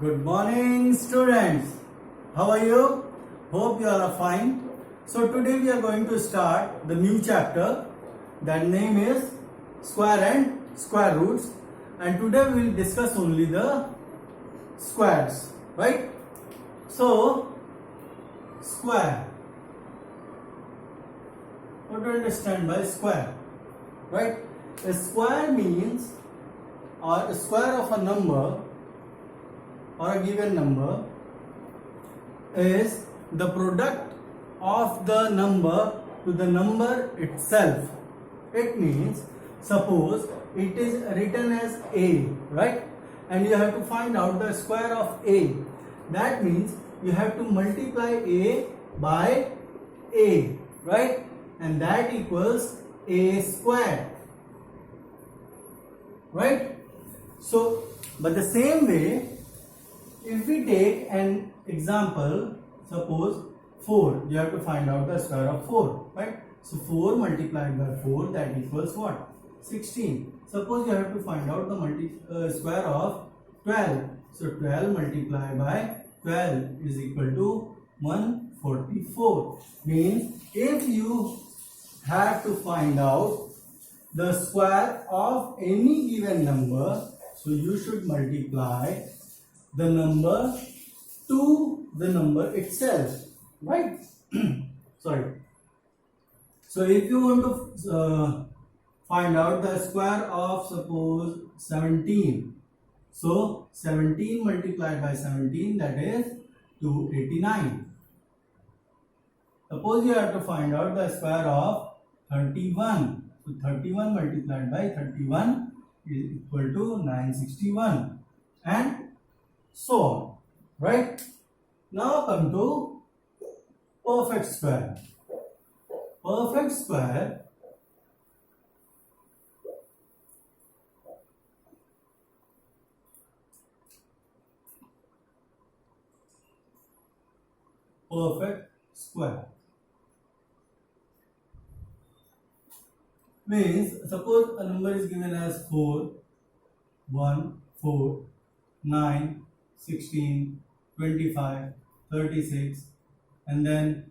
Good morning, students. How are you? Hope you all are fine. So today we are going to start the new chapter. That name is Square and Square Roots. And today we will discuss only the squares, right? So, square. What do you understand by square? Right? A square means, or a square of a number or a given number is the product of the number to the number itself. It means, suppose it is written as a, right? And you have to find out the square of a. That means you have to multiply a by a, right? And that equals a square, right? So, but the same way, if we take an example, suppose 4, you have to find out the square of 4, right? So 4 multiplied by 4, that equals what? 16. Suppose you have to find out the square of 12. So 12 multiplied by 12 is equal to 144. Means if you have to find out the square of any given number, so you should multiply the number to the number itself, right? Sorry. So if you want to find out the square of, suppose, 17, so 17 multiplied by 17, that is 289. Suppose you have to find out the square of 31, so 31 multiplied by 31 is equal to 961, and so on, right? Now come to perfect square. Perfect square means, suppose a number is given as 4, 1, 4, 9, 16, 25, 36, and then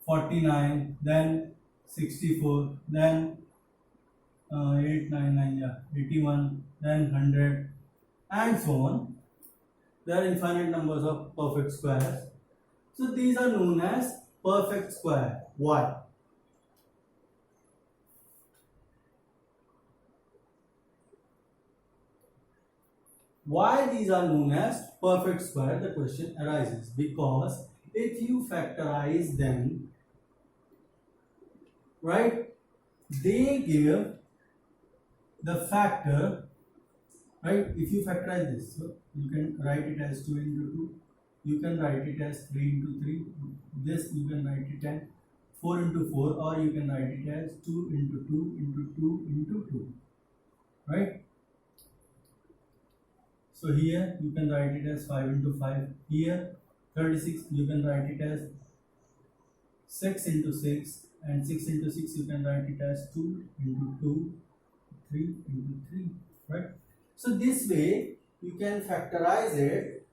49, then 64, then 899, yeah, 81, then 100, and so on. There are infinite numbers of perfect squares. So these are known as perfect square. Why? Why these are known as perfect square? The question arises because if you factorize them, right, they give the factor, right? If you factorize this, so you can write it as 2 into 2, you can write it as 3 into 3, this you can write it as 4 into 4, or you can write it as 2 into 2 into 2 into 2, right? So here you can write it as 5 into 5. Here 36 you can write it as 6 into 6, and 6 into 6 you can write it as 2 into 2, 3 into 3, right? So this way you can factorize it,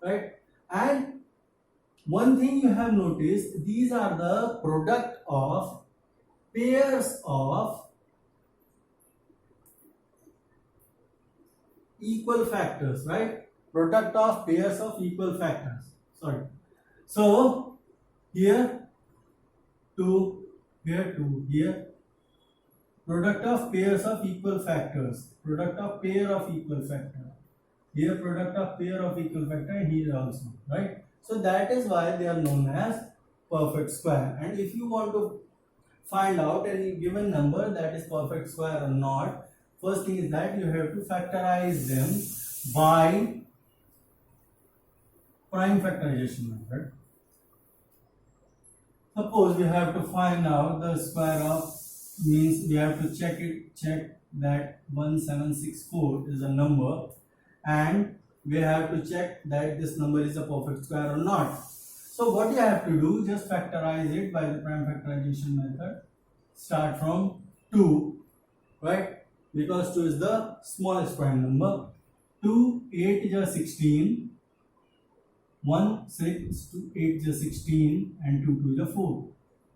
right? And one thing you have noticed, these are the product of pairs of equal factors, right? Product of pairs of equal factors. Sorry. So here 2, here 2, here. Product of pairs of equal factors. Product of pair of equal factor. Here product of pair of equal factor, here also, right? So that is why they are known as perfect square. And if you want to find out any given number that is perfect square or not, first thing is that you have to factorize them by prime factorization method. Suppose we have to find out the square of, means we have to check that 1764 is a number, and we have to check that this number is a perfect square or not. So what you have to do, just factorize it by the prime factorization method. Start from 2, right? because 2 is the smallest prime number. 2, 8 is 16. 1, 6, 2, 8 is 16 and 2 is 4.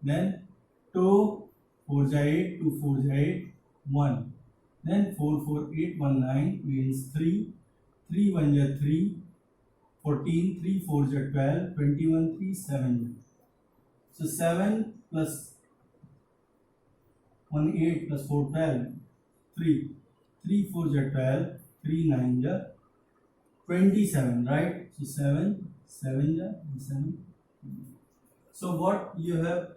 Then 2, 4 is 8, 2, 4 is 8, 1. Then 4, 4, 8, 1, 9 means 3. 3, 1 is 3. 14, 3, 4 is 12. 21, 3, 7. So 7 plus 1, 8 plus 4, 12. 3. 3, 4 is 12. 3, 9 is 27, right? So 7, 7 is 7. So what you have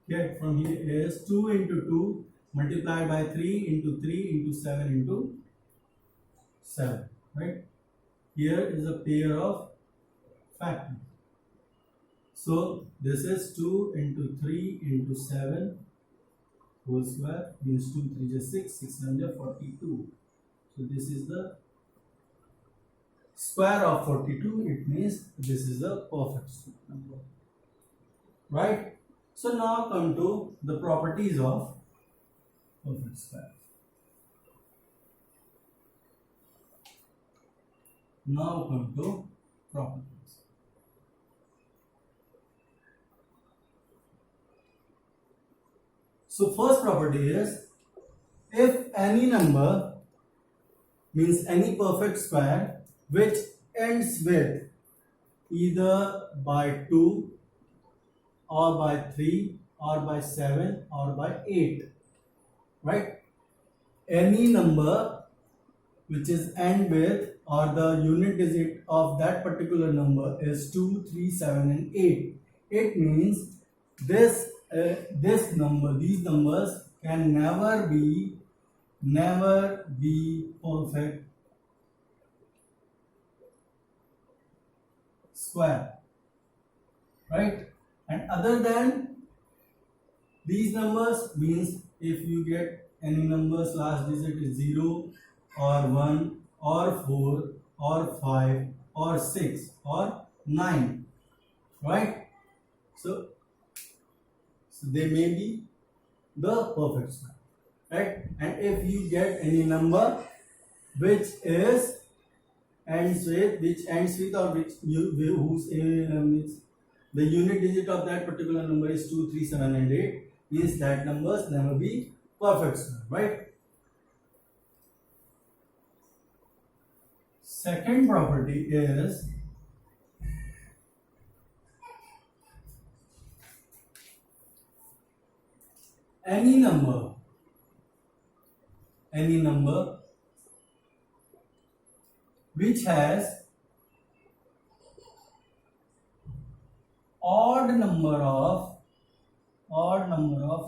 get from here is 2 into 2 multiplied by 3 into 3 into 7 into 7, right? Here is a pair of factors. So this is 2 into 3 into 7 whole square means 2, 3 is 6, 6, 7 is 42. So this is the square of 42. It means this is the perfect number, right? So now come to the properties of perfect square. Now come to properties. So first property is, if any number means any perfect square which ends with either by 2 or by 3 or by 7 or by 8, right? Any number which is end with or the unit digit of that particular number is 2, 3, 7 and 8. It means these numbers can never be perfect square, right? And other than these numbers means if you get any numbers last digit is 0 or 1 or 4 or 5 or 6 or 9, right? So they may be the perfect square, right? And if you get any number which ends with or whose means the unit digit of that particular number is 2, 3, 7 and 8, means that numbers never be perfect square, right? Second property is any number which has odd number of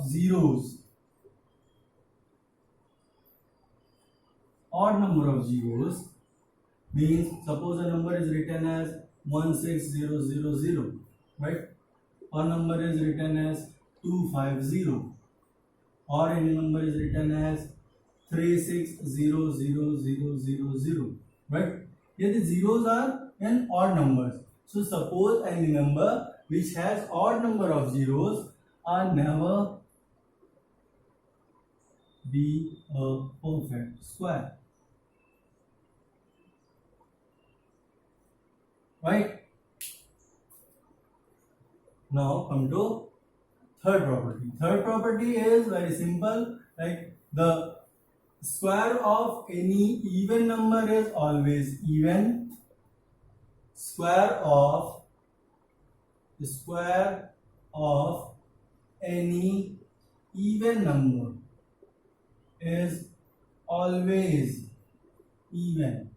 zeros. Odd number of zeros means suppose a number is written as 16000, right? Or number is written as 250, or any number is written as 360000, right? Here the zeros are in odd numbers. So suppose any number which has odd number of zeros are never be a perfect square, right? Now come to third property. Third property is very simple, like the square of any even number is always even. Square of any even number is always even.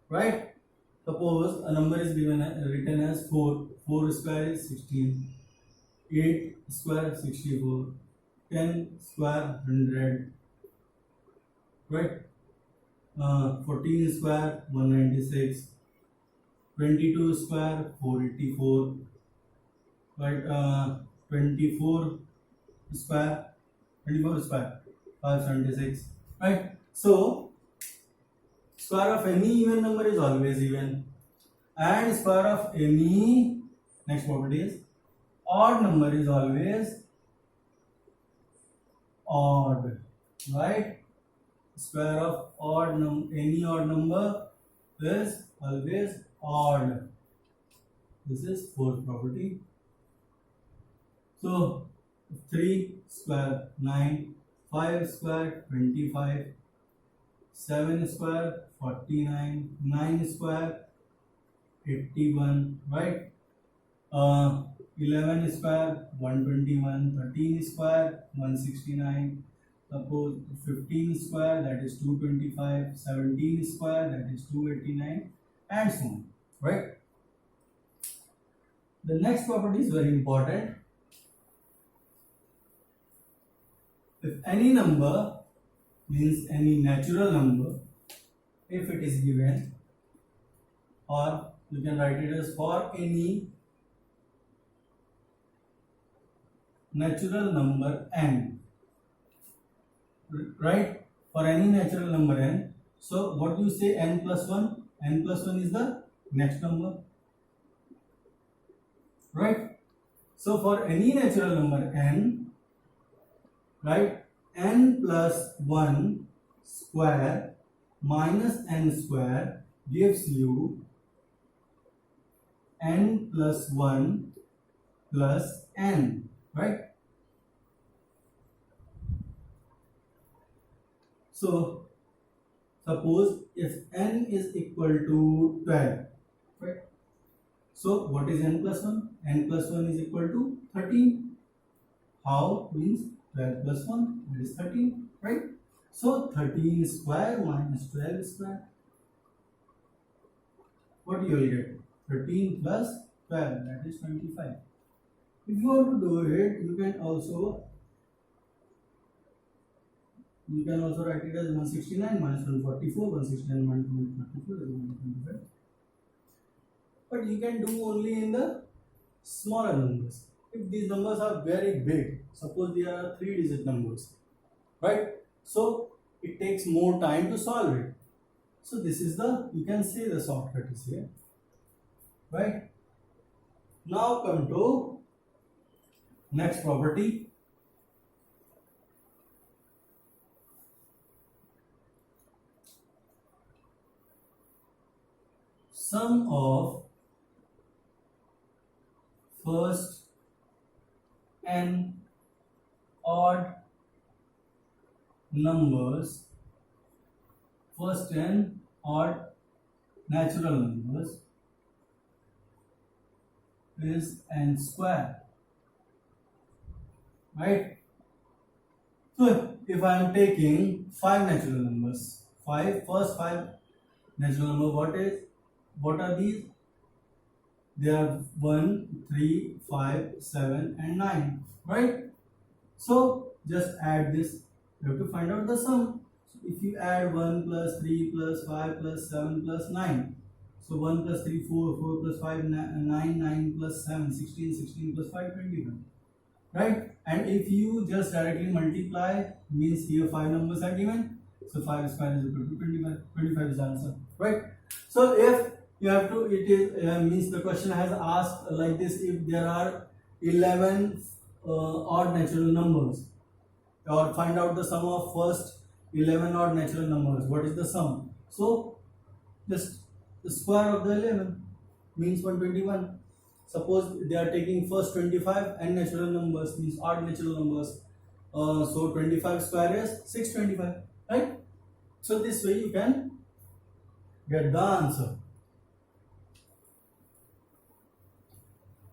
Right? Suppose a number is written as 4. 4 square is 16. 8 square 64. 10 square 100. Right? 14 square 196. 22 square 484. Right? 24 square 576. Right? So square of any even number is always even, and square of any, next property is odd number is always odd, right? Square of any odd number is always odd. This is fourth property. So 3 square 9, 5 square 25, 7 square 49, 9 square 81, right? 11 square 121, 13 square 169, suppose 15 square, that is 225, 17 square, that is 289, and so on, right? The next property is very important. If any number, means any natural number, if it is given, or you can write it as for any natural number n, right? For any natural number n, so what do you say? N plus 1, n plus 1 is the next number, right? So for any natural number n, right, n plus 1 square minus n square gives you n plus 1 plus n, right? So suppose if n is equal to 12, right? So what is n plus 1? N plus 1 is equal to 13. How? Means 12 plus 1, that is 13, right? So 13 square minus 12 square, what you will get? 13 plus 12, that is 25. If you want to do it, you can also write it as 169 minus 144, 169 minus 144 is 125. But you can do only in the smaller numbers. If these numbers are very big, suppose they are 3-digit numbers, right? So it takes more time to solve it. So this is the, you can say the shortcut is here, right? Now come to next property. Sum of first n odd numbers, first n odd natural numbers is n square, right? So if I am taking 5 natural numbers, first 5 natural numbers, what are these? They are 1, 3, 5, 7 and 9, right? So just add this. You have to find out the sum. So if you add 1 plus 3 plus 5 plus 7 plus 9, so 1 plus 3, 4, 4 plus 5, 9, 9 plus 7, 16, 16 plus 5, 21, right? And if you just directly multiply, means here 5 numbers are given, so 5 square is equal to 25. 25 is the answer, right? So if you have to, it is means the question has asked like this: if there are 11 odd natural numbers, or find out the sum of first 11 odd natural numbers, what is the sum? So just the square of the 11 means 121. Suppose they are taking first 25 and natural numbers, means odd natural numbers, so 25 square is 625, right? So this way you can get the answer.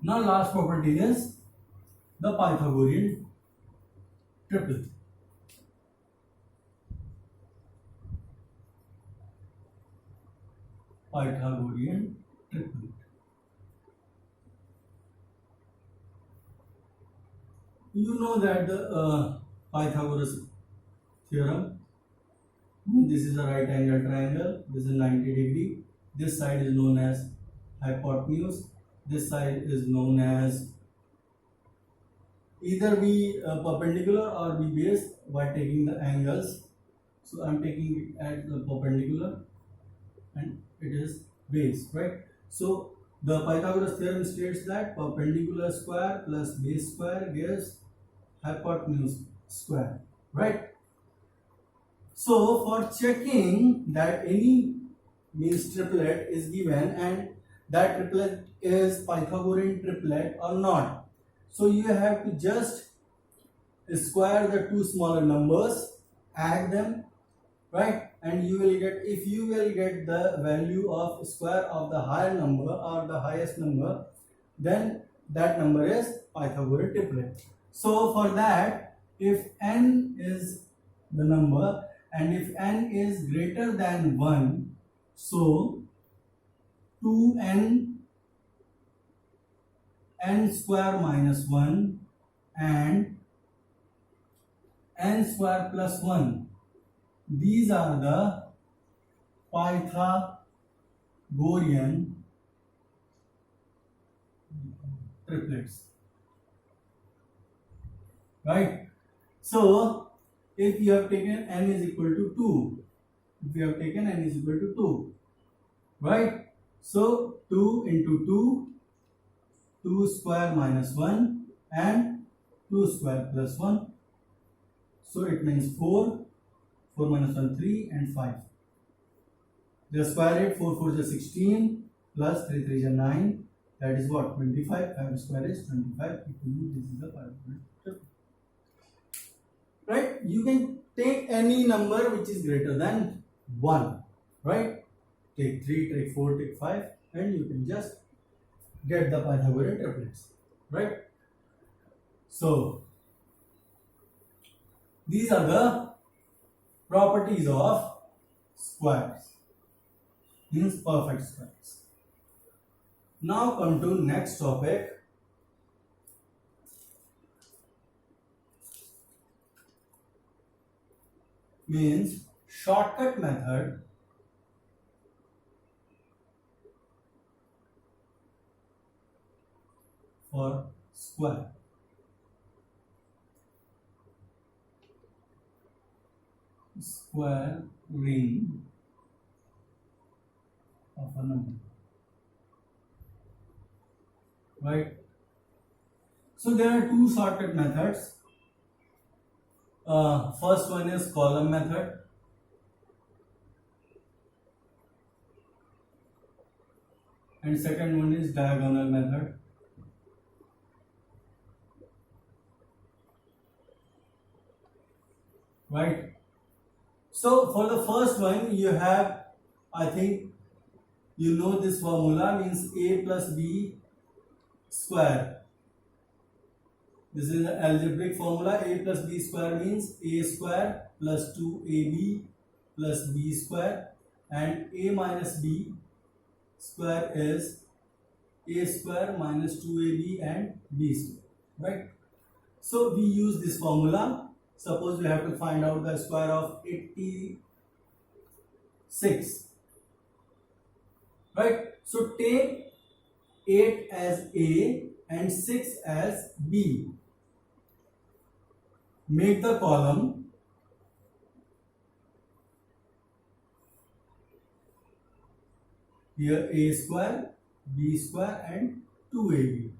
Now last property is the Pythagorean triple. Pythagorean triplet. You know that the Pythagoras theorem, this is a right angle triangle, this is 90 degree, this side is known as hypotenuse, this side is known as either be perpendicular or be base by taking the angles. So I am taking it at the perpendicular and it is base, right? So the Pythagoras theorem states that perpendicular square plus base square gives hypotenuse square, right? So for checking that any means triplet is given and that triplet is Pythagorean triplet or not, so you have to just square the two smaller numbers, add them, right, and you will get, if you will get the value of square of the higher number or the highest number, then that number is Pythagorean triplet. So for that, if n is the number and if n is greater than 1, so 2n n square minus 1 and n square plus 1, these are the Pythagorean triplets, right? So if you have taken n is equal to 2, if you have taken n is equal to 2, right? So 2 into 2, 2 square minus 1 and 2 square plus 1, so it means 4, 4 minus 1 3 and 5. Just square it, 4 4 is 16 plus 3 3 is 9, that is what, 25, 5 square is 25, this is the Pythagorean triplet. Right? You can take any number which is greater than 1, right? Take 3, take 4, take 5 and you can just get the Pythagorean triplets, right? So these are the properties of squares, means perfect squares. Now come to next topic, means shortcut method for square. Square ring of a number, right? So there are two shortcut methods. First one is column method, and second one is diagonal method. Right? So for the first one, you have, I think you know this formula, means a plus b square. This is an algebraic formula. A plus b square means a square plus 2ab plus b square, and a minus b square is a square minus 2ab and b square, right? So we use this formula. Suppose we have to find out the square of 86, right? So take 8 as A and 6 as B. Make the column here A square, B square and 2AB,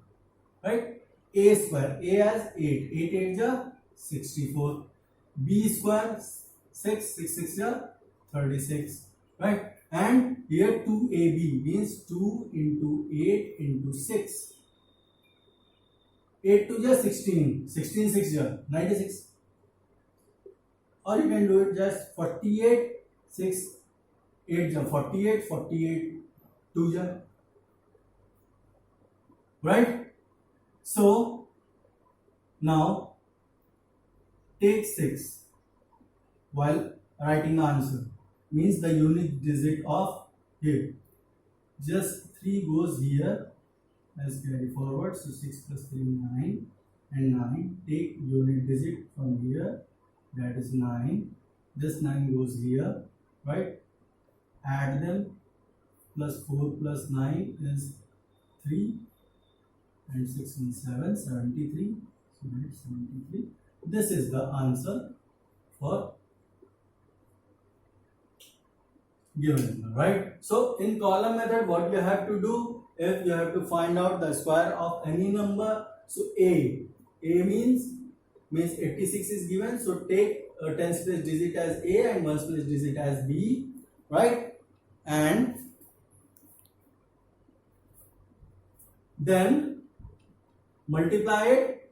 right? A square, A as 8, 8 8 is 64, B square 6, 6 6 is 36, right? And here 2AB means 2 into 8 into 6. 8 2 is 16, 16 6 is 96. Or you can do it just 48, 6 8 is 48, 48 2 is, right? So now take 6 while writing the answer, means the unit digit of here. Just 3 goes here, let's carry forward. So 6 plus 3 9 and 9. Take unit digit from here, that is 9. This 9 goes here, right? Add them. Plus 4 plus 9 is 3 and 6 and 7, 73. So that's 73. This is the answer for given number, right? So in column method, what you have to do, if you have to find out the square of any number, so a means 86 is given, so take a tens place digit as a and ones place digit as b, right? And then multiply it.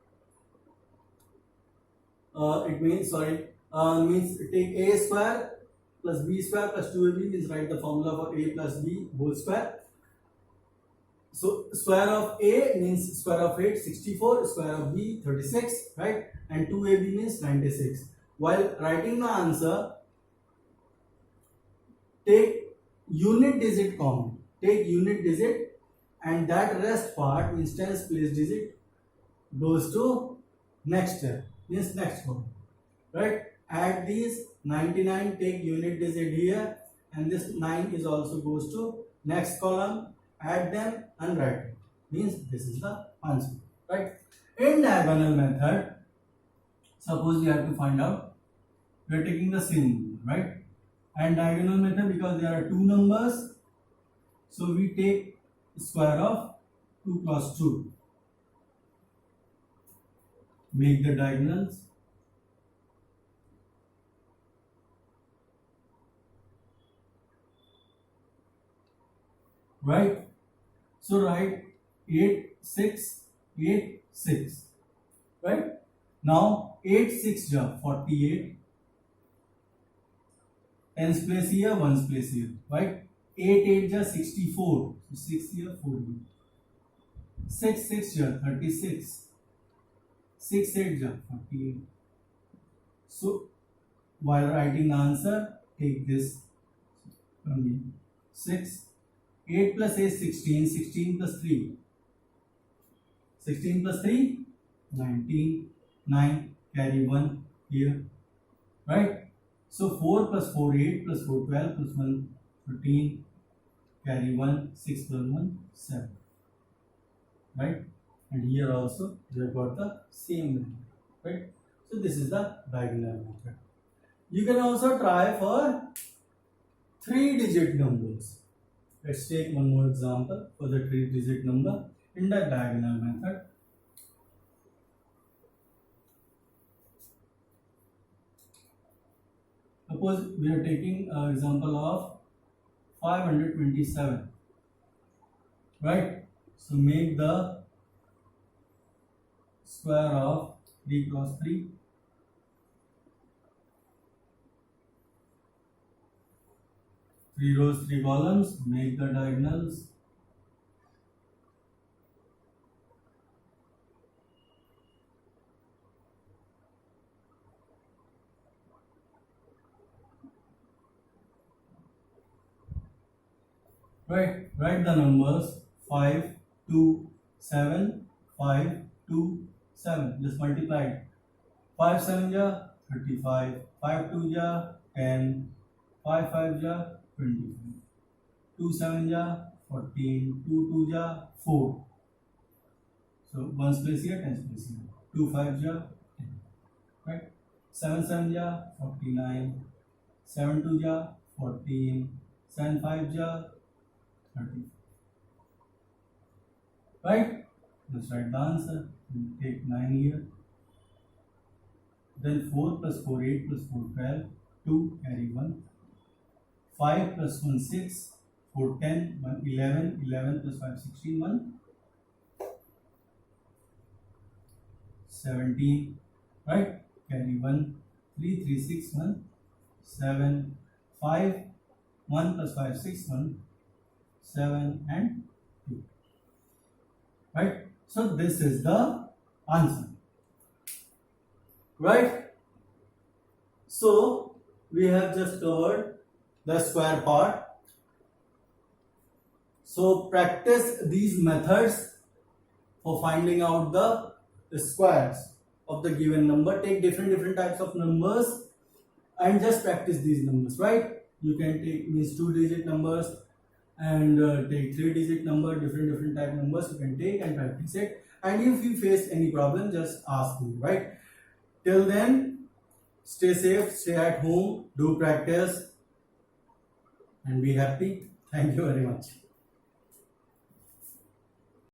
It means means take a square plus b square plus 2ab, means write the formula for a plus b whole square. So square of a means square of 8 64, square of b 36, right? And 2ab means 96. While writing the answer, take unit digit common. Take unit digit, and that rest part means tens place digit goes to next step, means next one, right? Add these 99, take unit digit here, and this 9 is also goes to next column. Add them and write it, means this is the answer, right? In diagonal method, suppose you have to find out, we are taking the same number, right? And diagonal method, because there are two numbers, so we take square of 2 plus 2. Make the diagonals. Right? So write 8, 6, 8, 6. Right? Now 8, 6 ja 48. Tens place here, ones place here. Right? 8, 8 ja 64. So 6 here, 4 here. 6, 6 ja 36. 6, 8 ja 48. So while writing the answer, take this 6. 8 plus 8 16, 16 plus 3. 16 plus 3, 19, 9, carry 1 here, right? So 4 plus 4, 8 plus 4, 12 plus 1, 13, carry 1, 6 plus 1, 7, right? And here also we have got the same method, right? So this is the diagonal method. You can also try for 3-digit numbers. Let's take one more example for the 3-digit number in the diagonal method. Suppose we are taking an example of 527, right? So make the square of 3 cross 3. Three rows, 3 columns, make the diagonals. Right, write the numbers 5, 2, 7, 5, 2, 7. Just multiply it. 5 7 ja 35, 5 2 ja 10, 5 5 ja 25, 2 7 ja 14, 2 2 ja 4. So 1 place here, 10 place here. 2 5 ja 10. Right? 7 7 ja 49, 7 2 ja 14, 7 5 ja 30. Right? Just write the answer. Take 9 here. Then 4 plus 4, 8 plus 4, 12, 2, carry 1. 5 plus 1, 6, 4, 10, 1, 11, 11 plus 5, 16, 1, 17, right? Carry 1, 3, 3, 6, 1, 7, 5, 1 plus 5, 6, 1, 7 and 2. Right? So this is the answer. Right? So we have just covered the square part. So practice these methods for finding out the squares of the given number. Take different types of numbers and just practice these numbers, right? You can take means 2-digit numbers and take 3-digit number, different type numbers you can take and practice it. And if you face any problem, just ask me, right? Till then, stay safe, stay at home, do practice. and be happy. Thank you very much.